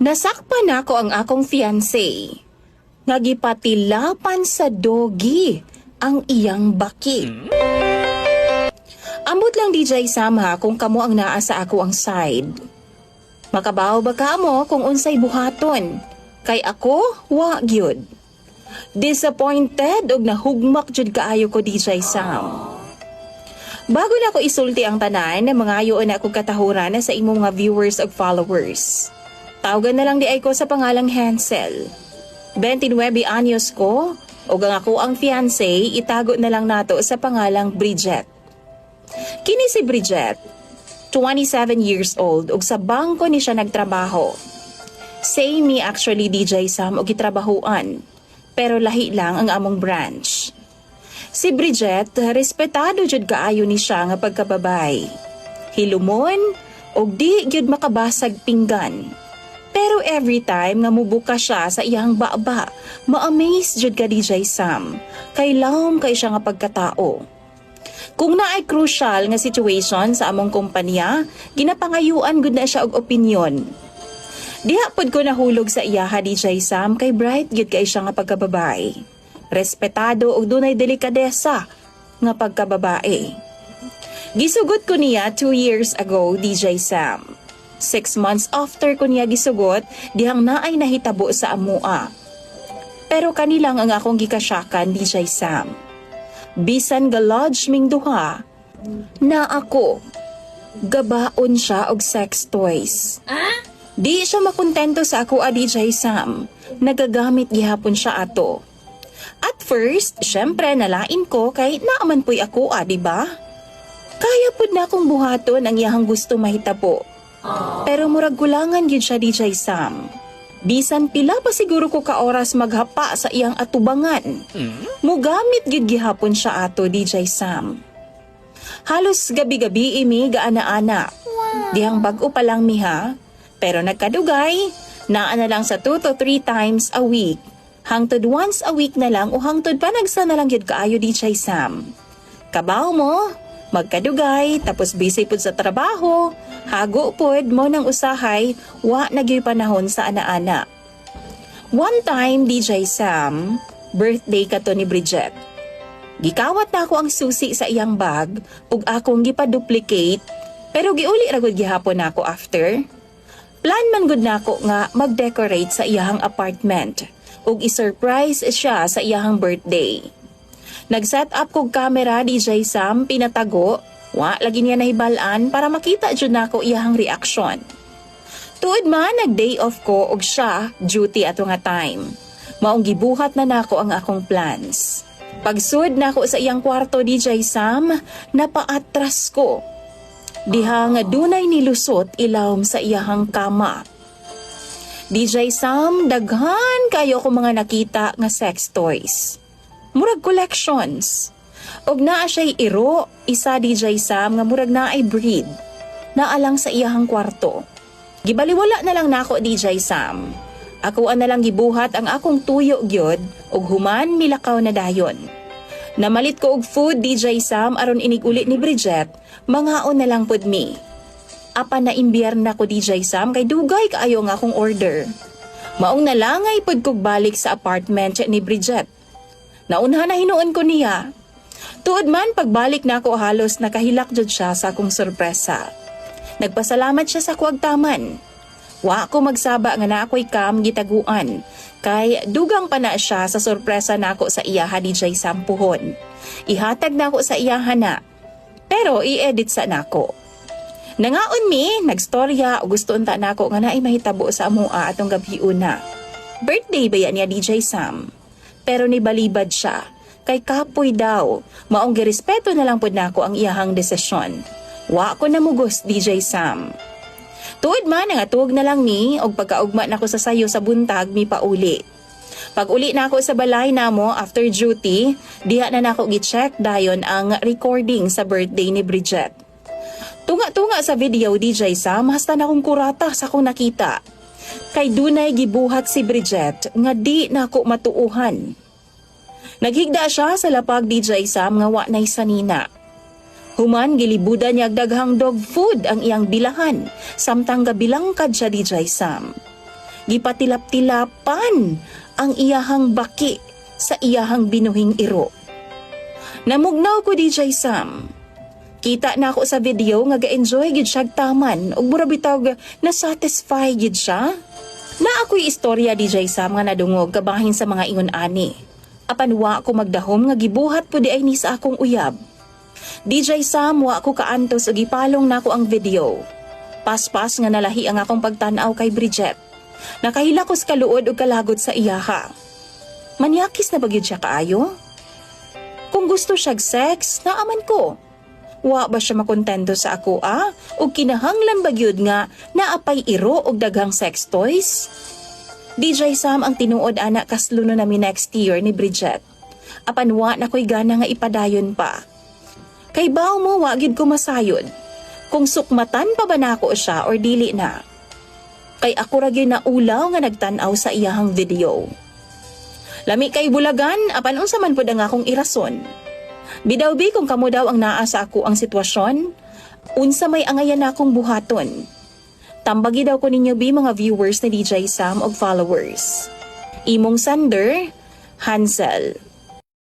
Nasakpan ako ang akong fiancé. Nagipatilapan sa dogi ang iyang baki. Ambot lang DJ Sam ha kung kamo ang naa sa ako ang side. Makabaw ba ka mo kung unsay buhaton? Kay ako, wa gyud. Disappointed og nahugmak jud kaayo ko DJ Sam. Bago na ako isulti ang tanan, mangayo na ako katahuran sa imong mga viewers ug followers. Tawagan na lang di ay ko sa pangalang Hansel. 29 anyos ko, ug ang ako ang fiancé, itago na lang nato sa pangalang Bridget. Kini si Bridget, 27 years old, ug sa bangko ni siya nagtrabaho. Same me actually DJ Sam og gitrabahuan, pero lahi lang ang among branch. Si Bridget, respetado jud kaayo ni siya nga pagkababay. Hilumon og di gyud makabasag pinggan. Pero every time nga mubuka siya sa iyang baba, ma-amaze jud ka DJ Sam. Kay lawom kay siya nga pagkatao. Kung naay crucial nga situation sa among kumpanya, ginapangayuan gud na siya og opinyon. Diha pod ko nahulog sa iya DJ Sam kay bright gyud kay siya nga pagkababay. Respetado og dunay delikadesa nga pagkababae. Gisugot ko niya 2 years ago DJ Sam. 6 months after ko niya gisugot, dihang naay nahitabo sa amua. Pero kanilang ang akong gikasyakan DJ Sam. Bisan galodge ming duha, na ako, gabaon siya og sex toys. Di siya makontento sa ako DJ Sam, nagagamit gihapon siya ato. At first, syempre nalain ko kay naaman po'y ako diba? Kaya pud na akong buhaton ang iyahang gusto mahitabo. Pero murag gulangan gyud siya DJ Sam. Bisan pila pa siguro ko ka oras maghapa sa iyang atubangan. Mugamit gyud gihapon siya ato DJ Sam. Halos gabi-gabi imi gaana-ana. Dihang bag-o pa lang miha, pero nagkadugay, naa na lang sa 2 to 3 times a week. Hangtod once a week na lang o hangtod pa nagsa na lang gyud kaayo DJ Sam. Kabaw mo, magkadugay, tapos busy pud sa trabaho, hago pud mo ng usahay, wa nagyoy panahon sa ana-ana. One time, DJ Sam, birthday kato ni Bridget. Gikawat na ako ang susi sa iyang bag, ug akong gipa-duplicate, pero giuli ra gud gihapon nako after. Plan man gud nako nga mag-decorate sa iyang apartment, ug i-surprise siya sa iyang birthday. Nag-set up kog camera DJ Sam, pinatago, wa lagi niya nahibalaan para makita jud nako iyang reaksyon. Tuod man nag-day off ko og siya duty ato nga time. Maong gibuhat na nako ang akong plans. Pagsud nako sa iyang kwarto DJ Sam, napaatras ko. Diha nga dunay nilusot ilawom sa iyang kama. DJ Sam, daghan kayo ko mga nakita nga sex toys. Murag collections. Og naa siya'y iro, isa DJ Sam nga murag naay breed. Naalang sa iyahang kwarto. Gibaliwala na lang nako DJ Sam. Ako na lang gibuhat ang akong tuyo gyud og human milakaw na dayon. Namalit ko og food DJ Sam aron inig-uli ni Bridget, mangaon na lang pud mi. Apan na imbierna ko DJ Sam kay dugay kaayo nga akong order. Maong nalangay pud kog balik sa apartment ni Bridget. Naunha na hinuon ko niya. Tuod man pagbalik na ako halos nakahilak jud siya sa akong sorpresa. Nagpasalamat siya sa kuwagtaman. Wa ako magsaba nga na ako'y kam gitaguan. Kay dugang pa na siya sa sorpresa nako sa iyaha DJ Sampuhon. Ihatag na ako sa iyaha na. Pero i-edit sa nako. Nangaon mi, nagstorya o gusto unta nako nga naay mahitabo sa amua atong gabi una. Birthday ba yan niya DJ Sam? Pero nibalibad siya, kay kapoy daw, maong girespeto na lang pud nako ang iyahang desisyon. Wa ko namugos DJ Sam. Tuod man nga tuog na lang mi, og pagkaugma nako sa sayo sa buntag mi pauli. Pag uli na ako sa balay namo after duty, diha na nako gi-check dayon ang recording sa birthday ni Bridget. Tunga-tunga sa video DJ Sam, hasta na akong kurata sa akong nakita. Kay dunay gibuhat si Bridget nga di nako matuuhan. Naghigda siya sa lapag DJ Sam nga wa nay sanina. Human gilibudan niya daghang dog food ang iyang bilahan, samtang gabilangkad siya DJ Sam. Gipatilap-tilapan ang iyahang baki sa iyahang binuhing iro. Namugnaw ko DJ Sam. Kita na ako sa video nga ga-enjoy gid siya taman ug mura bitaw na satisfy gid siya. Na ako'y istorya DJ Sam nga nadungog kabahin sa mga ingon ani. Apan wa ko magdahom nga gibuhat po di ay ni sa akong uyab. DJ Sam wa ko kaantos ug ipalong nako ang video. Paspas nga nalahi ang akong pagtan-aw kay Bridget. Nakahilakos kaluod ug kalagod sa iyaha. Manyakis na bagyod siya kaayo? Kung gusto siyag sex, naaman ko. Wa ba siya makontento sa ako o kinahanglan bagyod nga naapay iro og daghang sex toys? DJ Sam ang tinuod ana kasluno nami next year ni Bridget. Apan wa na ko'y gana nga ipadayon pa. Kay baw mo wa gid ko masayod. Kung sukmatan pa ba nako siya or dili na. Kay ako ra gyud na ulaw nga nagtan-aw sa iyahang video. Lami kay bulagan apan unsa man pud ang akong irason. Bidawbi kung kamo daw ang naa sa ako ang sitwasyon, unsa may angayan na akong buhaton. Tambagi daw ko ninyo bi mga viewers na DJ Sam og followers. Imong Sander, Hansel.